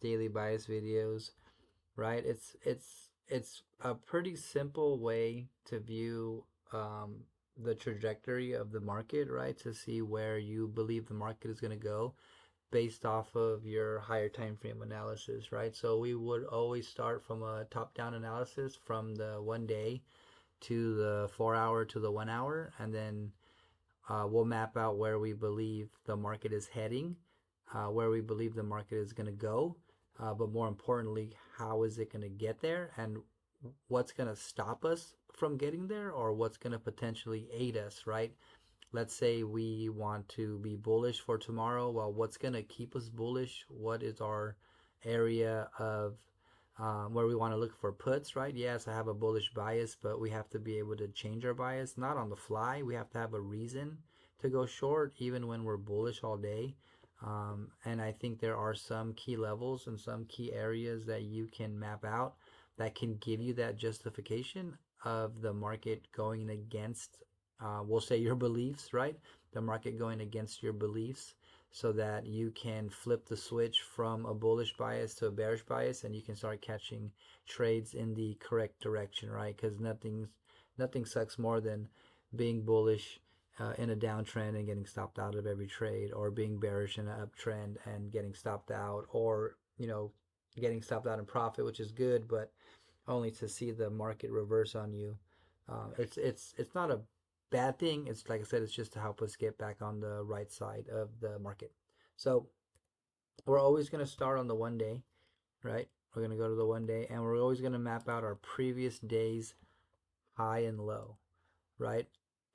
daily bias videos, right? It's a pretty simple way to view the trajectory of the market, right? To see where you believe the market is going to go based off of your higher time frame analysis, right? So we would always start from a top-down analysis from the 1 day to the 4 hour to the 1 hour, and then we'll map out where we believe the market is heading, where we believe the market is going to go, but more importantly, how is it going to get there, and what's going to stop us from getting there, or what's going to potentially aid us, right? Let's say we want to be bullish for tomorrow. Well, what's going to keep us bullish? What is our area of where we want to look for puts, right? Yes, I have a bullish bias, but we have to be able to change our bias, not on the fly. We have to have a reason to go short, even when we're bullish all day. And I think there are some key levels and some key areas that you can map out that can give you that justification of the market going against, we'll say, your beliefs, right? The market going against your beliefs, so that you can flip the switch from a bullish bias to a bearish bias, and you can start catching trades in the correct direction, right? Because nothing sucks more than being bullish in a downtrend and getting stopped out of every trade, or being bearish in an uptrend and getting stopped out, or getting stopped out in profit, which is good, but only to see the market reverse on you. It's not a bad thing. It's, like I said, it's just to help us get back on the right side of the market. So we're always going to start on the 1 day, right? We're going to go to the 1 day, and we're always going to map out our previous day's high and low, right?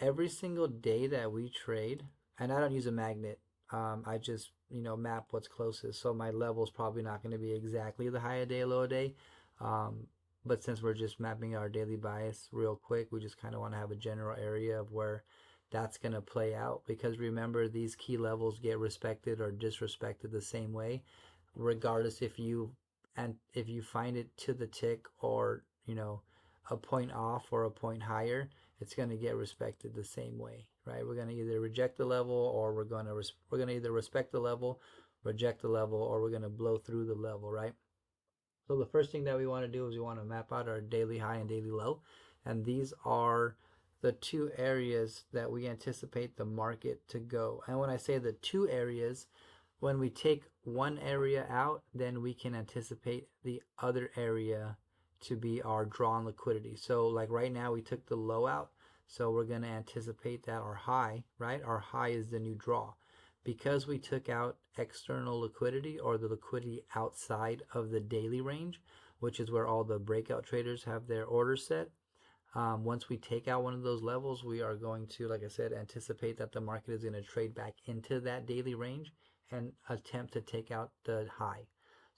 Every single day that we trade, and I don't use a magnet. I just map what's closest. So my level is probably not going to be exactly the high a day, low a day. Um, but since we're just mapping our daily bias real quick, we just kind of want to have a general area of where that's going to play out. Because remember, these key levels get respected or disrespected the same way, regardless if you find it to the tick, or a point off or a point higher, it's going to get respected the same way, right? We're going to either reject the level, or we're going to either respect the level, reject the level, or we're going to blow through the level, right? So the first thing that we want to do is we want to map out our daily high and daily low, and these are the two areas that we anticipate the market to go. And when I say the two areas, when we take one area out, then we can anticipate the other area to be our drawn liquidity. So like right now we took the low out, so we're going to anticipate that our high, right? Our high is the new draw. Because we took out external liquidity, or the liquidity outside of the daily range, which is where all the breakout traders have their orders set. Once we take out one of those levels, we are going to, like I said, anticipate that the market is going to trade back into that daily range and attempt to take out the high.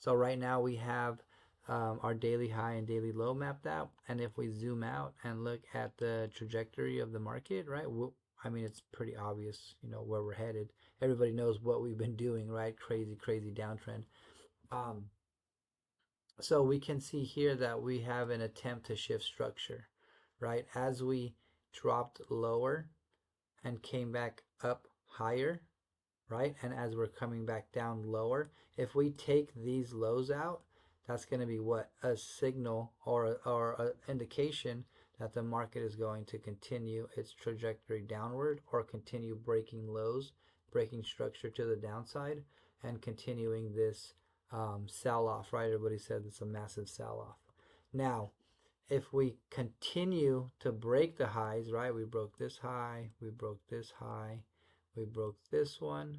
So right now we have our daily high and daily low mapped out. And if we zoom out and look at the trajectory of the market, right, I mean, it's pretty obvious, where we're headed. Everybody knows what we've been doing, right? Crazy, crazy downtrend. Um, so we can see here that we have an attempt to shift structure, right? As we dropped lower and came back up higher, right? And as we're coming back down lower, if we take these lows out, that's going to be what? A signal, or an indication that the market is going to continue its trajectory downward, or continue breaking lows, breaking structure to the downside, and continuing this sell off, right? Everybody said it's a massive sell off. Now, if we continue to break the highs, right? We broke this high, we broke this high, we broke this one,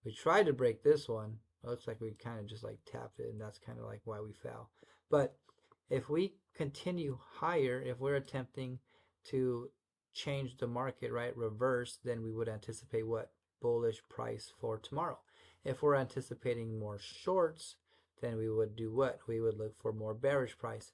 we tried to break this one. It looks like we kind of just like tapped it, and that's kind of like why we fell. But if we continue higher, if we're attempting to change the market, right, reverse, then we would anticipate what? Bullish price for tomorrow. If we're anticipating more shorts, then we would do what? We would look for more bearish price.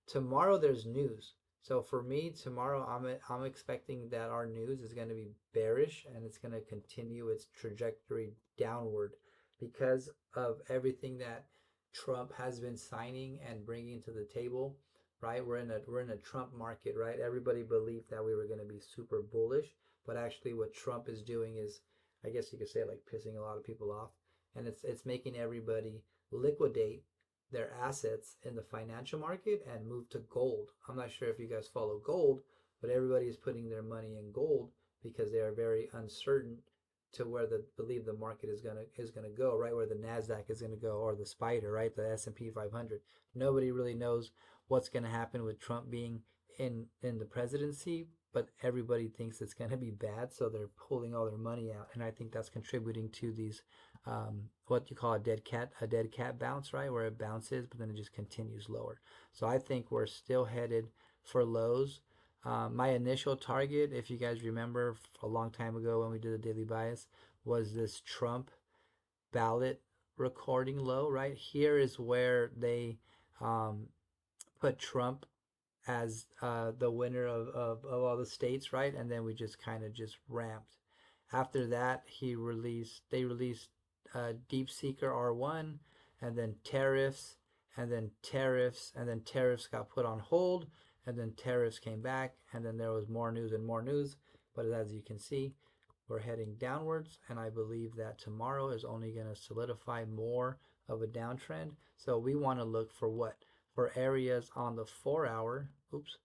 Tomorrow there's news. So for me, tomorrow I'm expecting that our news is going to be bearish, and it's going to continue its trajectory downward because of everything that Trump has been signing and bringing to the table, right? We're in a Trump market, right? Everybody believed that we were going to be super bullish, but actually what Trump is doing is, I guess you could say, like, pissing a lot of people off, and it's making everybody liquidate their assets in the financial market and move to gold. I'm not sure if you guys follow gold, but everybody is putting their money in gold because they are very uncertain to where they believe the market is gonna go, right? Where the Nasdaq is gonna go, or the spider, right? The S&P 500. Nobody really knows what's gonna happen with Trump being in the presidency, but everybody thinks it's gonna be bad, so they're pulling all their money out, and I think that's contributing to these what you call a dead cat bounce, right? Where it bounces, but then it just continues lower. So I think we're still headed for lows. My initial target, if you guys remember a long time ago when we did the daily bias, was this Trump ballot recording low, right? Here is where they um, put Trump as the winner of all the states, right? And then we just kind of just ramped. After that, they released Deep Seeker R1, and then tariffs, and then tariffs, and then tariffs got put on hold, and then tariffs came back, and then there was more news and more news. But as you can see, we're heading downwards, and I believe that tomorrow is only going to solidify more of a downtrend. So we want to look for what? For areas on the 4 hour, oops,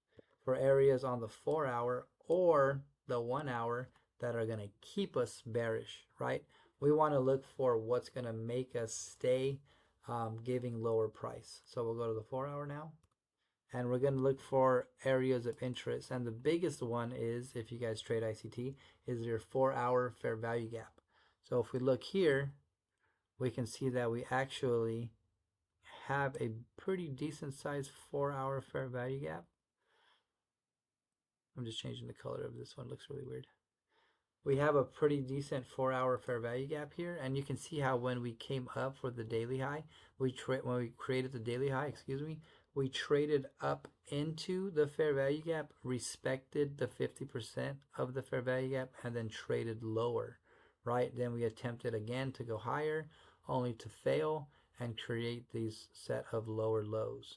for areas on the 4 hour or the 1 hour that are going to keep us bearish, right? We want to look for what's going to make us stay giving lower price. So we'll go to the 4 hour now, and we're going to look for areas of interest. And the biggest one is, if you guys trade ICT, is your 4 hour fair value gap. So if we look here, we can see that we actually have a pretty decent sized 4 hour fair value gap. I'm just changing the color of this one. It looks really weird. We have a pretty decent 4 hour fair value gap here, and you can see how when we came up for the daily high, when we created the daily high, excuse me, we traded up into the fair value gap, respected the 50% of the fair value gap, and then traded lower, right? Then we attempted again to go higher, only to fail and create these set of lower lows.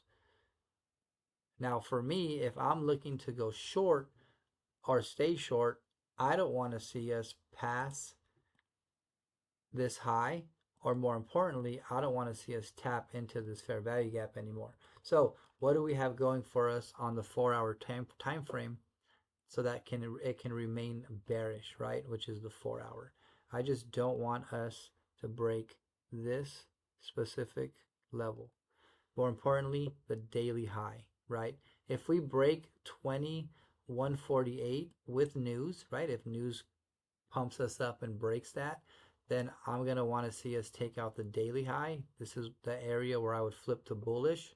Now, for me, if I'm looking to go short or stay short, I don't want to see us pass this high, or more importantly, I don't want to see us tap into this fair value gap anymore. So, what do we have going for us on the 4 hour time frame so that it can remain bearish, right? Which is the 4 hour. I just don't want us to break this specific level. More importantly, the daily high, right? If we break 2148 with news, right? If news pumps us up and breaks that, then I'm going to want to see us take out the daily high. This is the area where I would flip to bullish,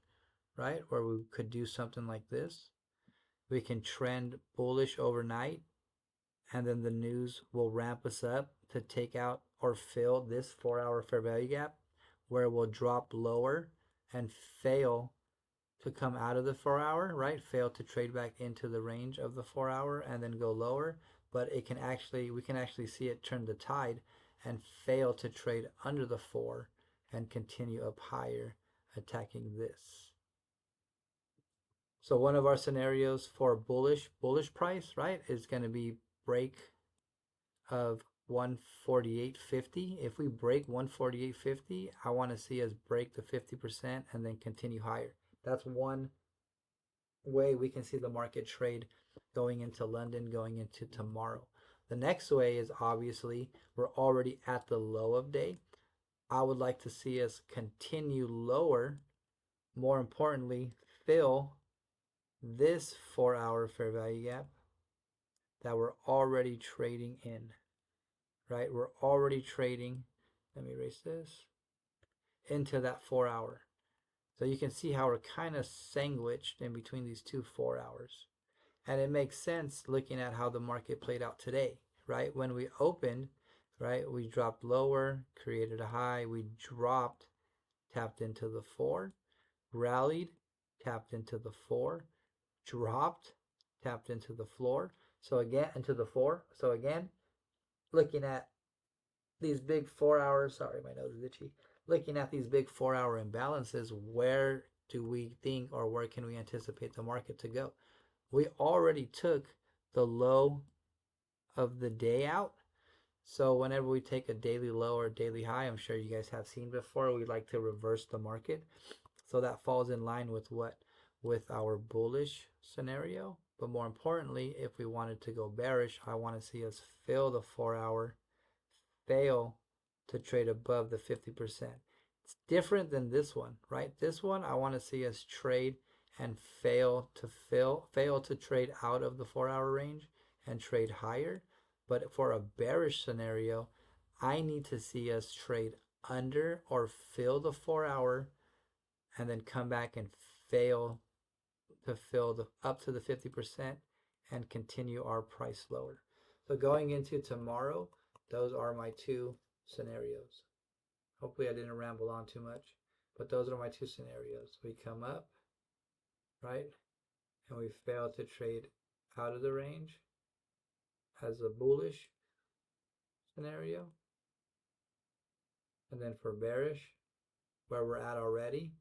right? Where we could do something like this. We can trend bullish overnight, and then the news will ramp us up to take out or fill this 4 hour fair value gap, where we'll drop lower and fail to come out of the 4 hour, right? Fail to trade back into the range of the 4 hour and then go lower. But we can actually see it turn the tide and fail to trade under the 4 and continue up higher, attacking this. So one of our scenarios for bullish price, right, is going to be break of 148.50. If we break 148.50, I want to see us break the 50% and then continue higher. That's one way we can see the market trade going into London, going into tomorrow. The next way is, obviously, we're already at the low of day. I would like to see us continue lower. More importantly, fill this 4 hour fair value gap that we're already trading in, right? We're already trading, let me erase this, into that 4 hour. So you can see how we're kind of sandwiched in between these two 4 hours. And it makes sense looking at how the market played out today, right? When we opened, right, we dropped lower, created a high, we dropped, tapped into the 4, rallied, tapped into the 4, dropped, tapped into the floor. So again, into the 4. So again, looking at these big 4 hours, sorry, my nose is itchy. Looking at these big 4 hour imbalances, where do we think, or where can we anticipate the market to go? We already took the low of the day out. So whenever we take a daily low or daily high, I'm sure you guys have seen before, we like to reverse the market. So that falls in line with what? With our bullish scenario. But more importantly, if we wanted to go bearish, I want to see us fill the 4 hour, fail to trade above the 50%. It's different than this one, right? This one, I want to see us trade and fail to trade out of the 4 hour range and trade higher. But for a bearish scenario, I need to see us trade under or fill the 4 hour and then come back and fail to fill the up to the 50% and continue our price lower. So going into tomorrow, those are my two scenarios. Hopefully I didn't ramble on too much, but those are my two scenarios. We come up, right? And we fail to trade out of the range as a bullish scenario. And then for bearish, where we're at already,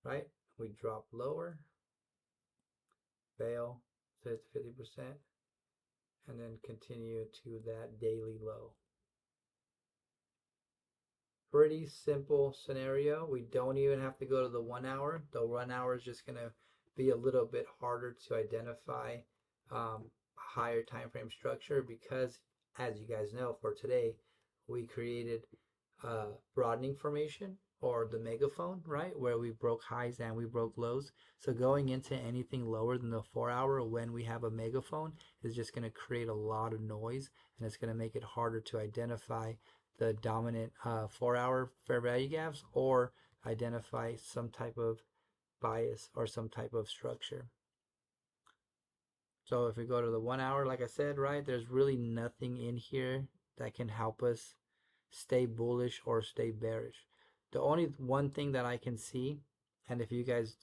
right? We drop lower, fail to 50%, and then continue to that daily low. Pretty simple scenario. We don't even have to go to the 1 hour. The 1 hour is just going to be a little bit harder to identify higher time frame structure because, as you guys know, for today, we created broadening formation or the megaphone, right? Where we broke highs and we broke lows. So going into anything lower than the 4 hour when we have a megaphone is just going to create a lot of noise and it's going to make it harder to identify the dominant 4 hour fair value gaps or identify some type of bias or some type of structure. So if we go to the 1 hour, like I said, right, there's really nothing in here that can help us stay bullish or stay bearish. The only one thing that I can see, and if you guys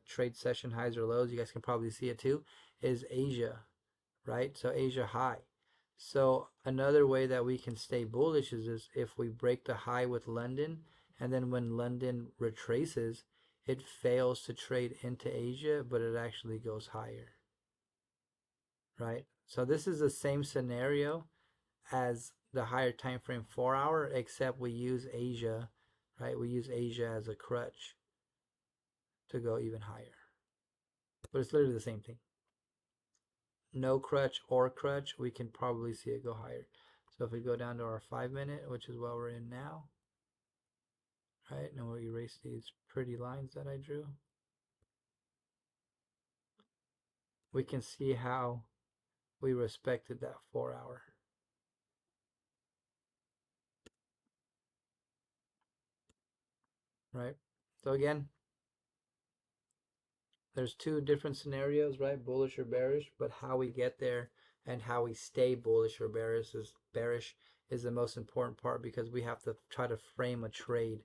trade session highs or lows, you guys can probably see it too, is Asia, right? So Asia high. So another way that we can stay bullish is if we break the high with London, and then when London retraces, it fails to trade into Asia, but it actually goes higher, right? So this is the same scenario as the higher time frame 4 hour, except we use Asia, right? We use Asia as a crutch to go even higher. But it's literally the same thing. No crutch or crutch, we can probably see it go higher. So if we go down to our 5 minute, which is what we're in now, right? And we'll erase these pretty lines that I drew. We can see how we respected that 4 hour. Right? So again, there's two different scenarios, right? Bullish or bearish, but how we get there and how we stay bullish or bearish is the most important part because we have to try to frame a trade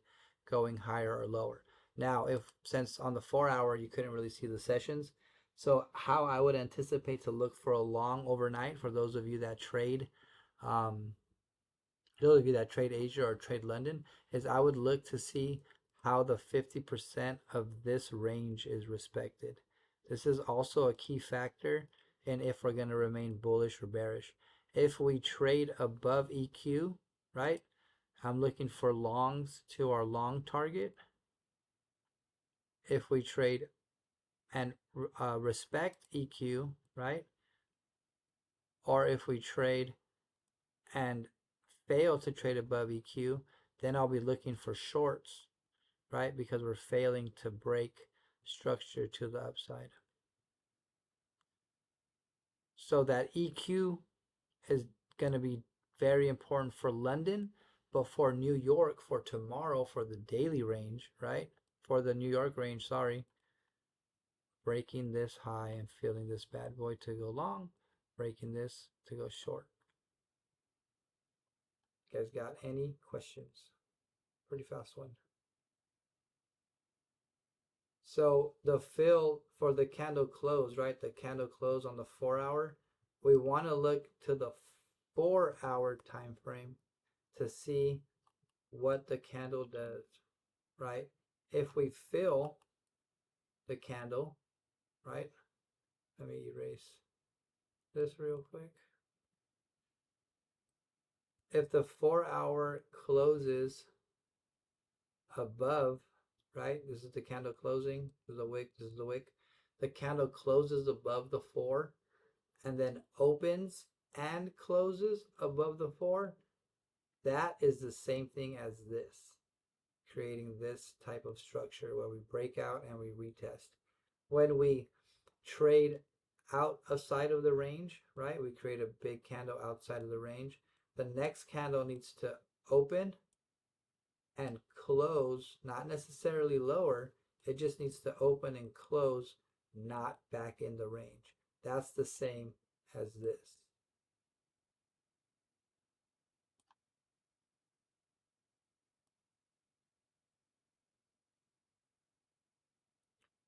going higher or lower. Now, if since on the 4 hour you couldn't really see the sessions, so how I would anticipate to look for a long overnight for those of you that trade um, those of you that trade Asia or trade London, is I would look to see how the 50% of this range is respected. This is also a key factor in if we're going to remain bullish or bearish. If we trade above EQ, right, I'm looking for longs to our long target. If we trade and respect EQ, right, or if we trade and fail to trade above EQ, then I'll be looking for shorts, right? Because we're failing to break structure to the upside. So that EQ is going to be very important for London, but for New York, for tomorrow, for the daily range, right? For the New York range, sorry, breaking this high and feeling this bad boy to go long, breaking this to go short. You guys got any questions? Pretty fast one. So the fill for the candle close, right? The candle close on the 4 hour, we want to look to the 4 hour time frame to see what the candle does, right? If we fill the candle, right? Let me erase this real quick. if the 4 hour closes above, right? This is the candle closing. This is the wick. This is the wick. The candle closes above the 4 and then opens and closes above the 4. That is the same thing as this, creating this type of structure where we break out and we retest. When we trade outside of the range, right? We create a big candle outside of the range. The next candle needs to open and close, not necessarily lower. It just needs to open and close, not back in the range. That's the same as this.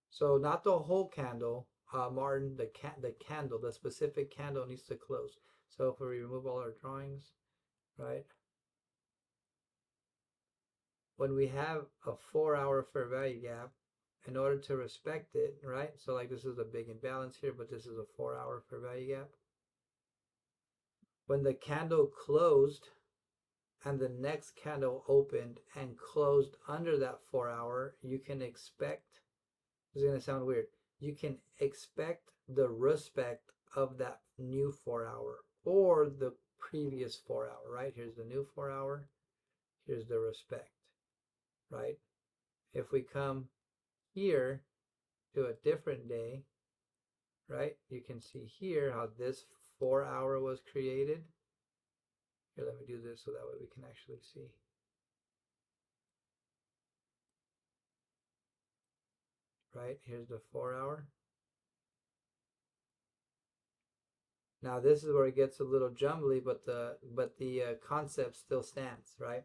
So not the whole candle, Martin. The candle, the specific candle needs to close. So if we remove all our drawings, right? When we have a 4 hour fair value gap, in order to respect it, right? So like this is a big imbalance here, but this is a 4 hour fair value gap. When the candle closed and the next candle opened and closed under that 4 hour, you can expect, this is going to sound weird, you can expect the respect of that new 4 hour or the previous 4 hour, right? Here's the new 4 hour, here's the respect, right? If we come here to a different day, right, you can see here how this 4 hour was created. Here, let me do this so that way we can actually see. Right, here's the 4 hour. Now this is where it gets a little jumbly, but the concept still stands, right?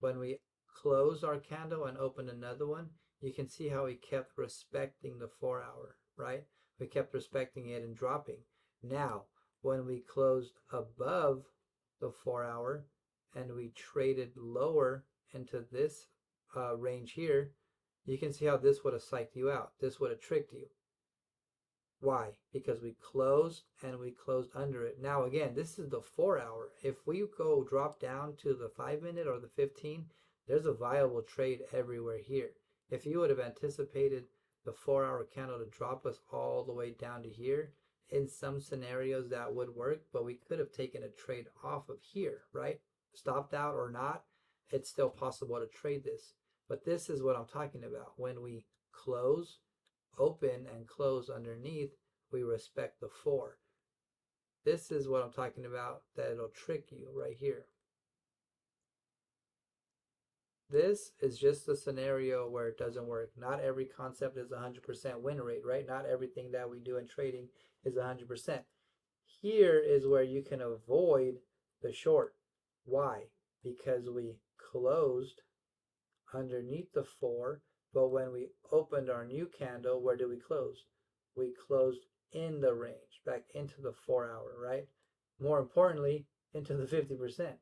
When we close our candle and open another one, you can see how we kept respecting the 4 hour, right? We kept respecting it and dropping. Now, when we closed above the 4 hour and we traded lower into this range here, you can see how this would have psyched you out. This would have tricked you. Why? Because we closed and we closed under it. Now again, this is the 4 hour. If we go drop down to the 5 minute or the 15, there's a viable trade everywhere here. If you would have anticipated the 4 hour candle to drop us all the way down to here, in some scenarios that would work, but we could have taken a trade off of here, right? Stopped out or not, it's still possible to trade this. But this is what I'm talking about. When we close, open and close underneath, we respect the 4. This is what I'm talking about, that it'll trick you right here. This is just a scenario where it doesn't work. Not every concept is 100% win rate, right? Not everything that we do in trading is 100%. Here is where you can avoid the short. Why? Because we closed underneath the 4, but when we opened our new candle, where did we close? We closed in the range, back into the 4 hour, right? More importantly, into the 50%.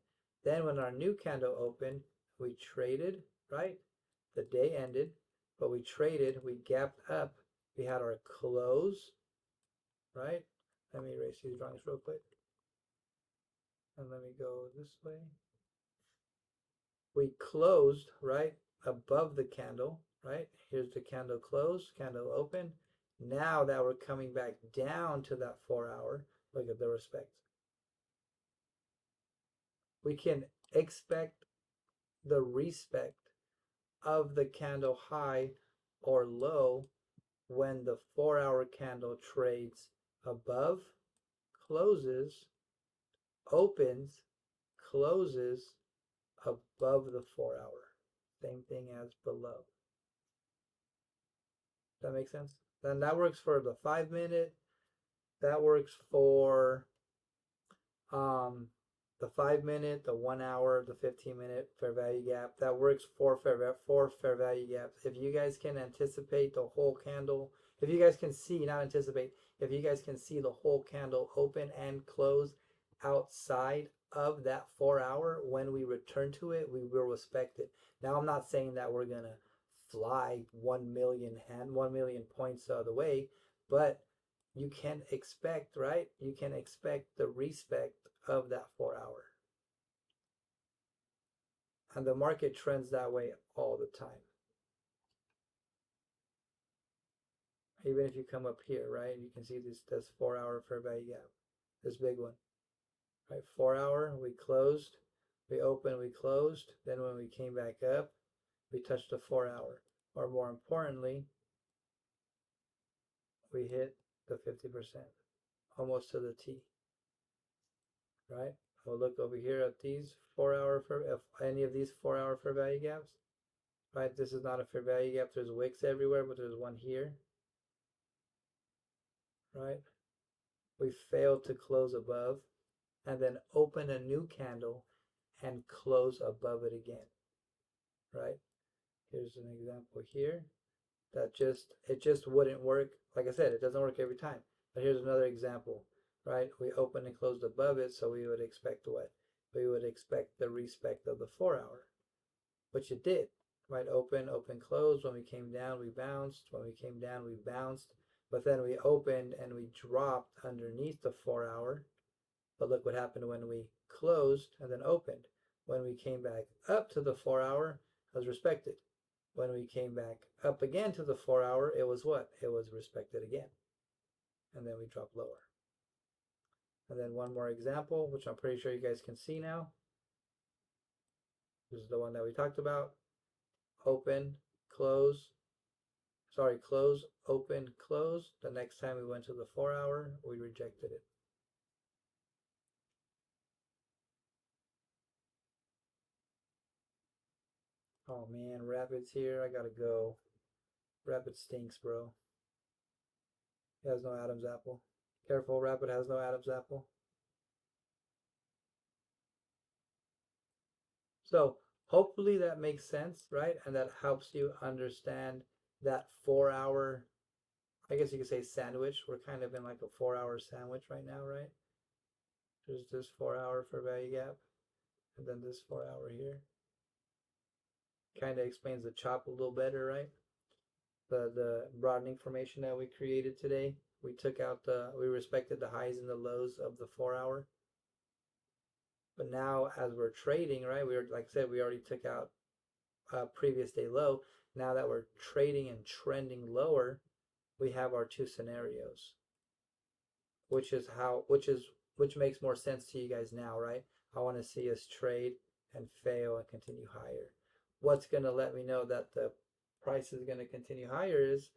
Then when our new candle opened, we traded, right? The day ended, but we traded, we gapped up, we had our close, right? Let me erase these drawings real quick. And let me go this way. We closed, right, above the candle, right? Here's the candle closed, candle open. Now that we're coming back down to that 4 hour, look at the respect. We can expect the respect of the candle high or low when the 4 hour candle trades above, closes, opens, closes above the 4 hour. Same thing as below. That makes sense? Then that works for the 5 minute. That works for um, the 5 minute, the 1 hour, the 15 minute fair value gap. That works for four fair value gaps. If you guys can anticipate the whole candle, if you guys can see, not anticipate, if you guys can see the whole candle open and close outside of that 4 hour, when we return to it, we will respect it. Now, I'm not saying that we're gonna fly 1 million points the other way, but you can expect, right? You can expect the respect of that 4 hour. And the market trends that way all the time. Even if you come up here, right, you can see this 4 hour fair value gap, this big one, right? 4 hour, we closed, we opened, we closed. Then when we came back up, we touched the 4 hour, or more importantly, we hit the 50%, almost to the T, right? We'll look over here at these 4 hour if any of these 4 hour fair value gaps, right? This is not a fair value gap. There's wicks everywhere, but there's one here, right? We failed to close above and then open a new candle and close above it again, right? Here's an example here that it just wouldn't work. Like I said, it doesn't work every time. But here's another example, right? We opened and closed above it, so we would expect what? We would expect the respect of the 4 hour, which it did, right? Open, open, close. When we came down, we bounced. When we came down, we bounced. But then we opened and we dropped underneath the 4 hour. But look what happened when we closed and then opened. When we came back up to the 4 hour, it was respected. When we came back up again to the 4 hour, it was what? It was respected again. And then we dropped lower. And then one more example, which I'm pretty sure you guys can see now. This is the one that we talked about. Open, close. Sorry, close, open, close. The next time we went to the 4 hour, we rejected it. Oh man, Rapid's here. I gotta go. Rapid stinks, bro. He has no Adam's apple. Careful, Rapid has no Adam's apple. So hopefully that makes sense, right? And that helps you understand that 4 hour, I guess you could say sandwich. We're kind of in like a 4 hour sandwich right now, right? There's this 4 hour for value gap, and then this 4 hour here. Kind of explains the chop a little better, right? The broadening formation that we created today. We respected the highs and the lows of the 4 hour. But now as we're trading, right, like I said, we already took out a previous day low. Now that we're trading and trending lower, we have our two scenarios, which makes more sense to you guys now, right? I want to see us trade and fail and continue higher. What's going to let me know that the price is going to continue higher is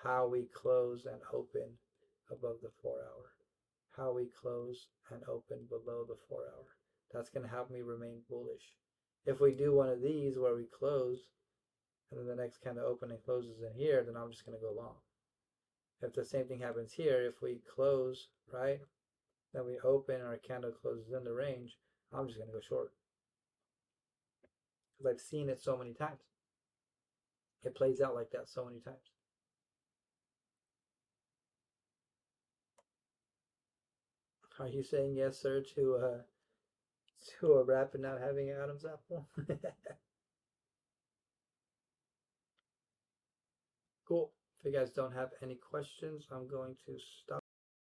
how we close and open above the 4 hour, how we close and open below the 4 hour. That's going to help me remain bullish. If we do one of these where we close and then the next kind of open and closes in here, then I'm just going to go long. If the same thing happens here, if we close, right, then we open and our candle closes in the range, I'm just going to go short. Because I've seen it so many times. It plays out like that so many times. Are you saying yes, sir, to a rapid not having an Adam's apple? Cool. If you guys don't have any questions, I'm going to stop.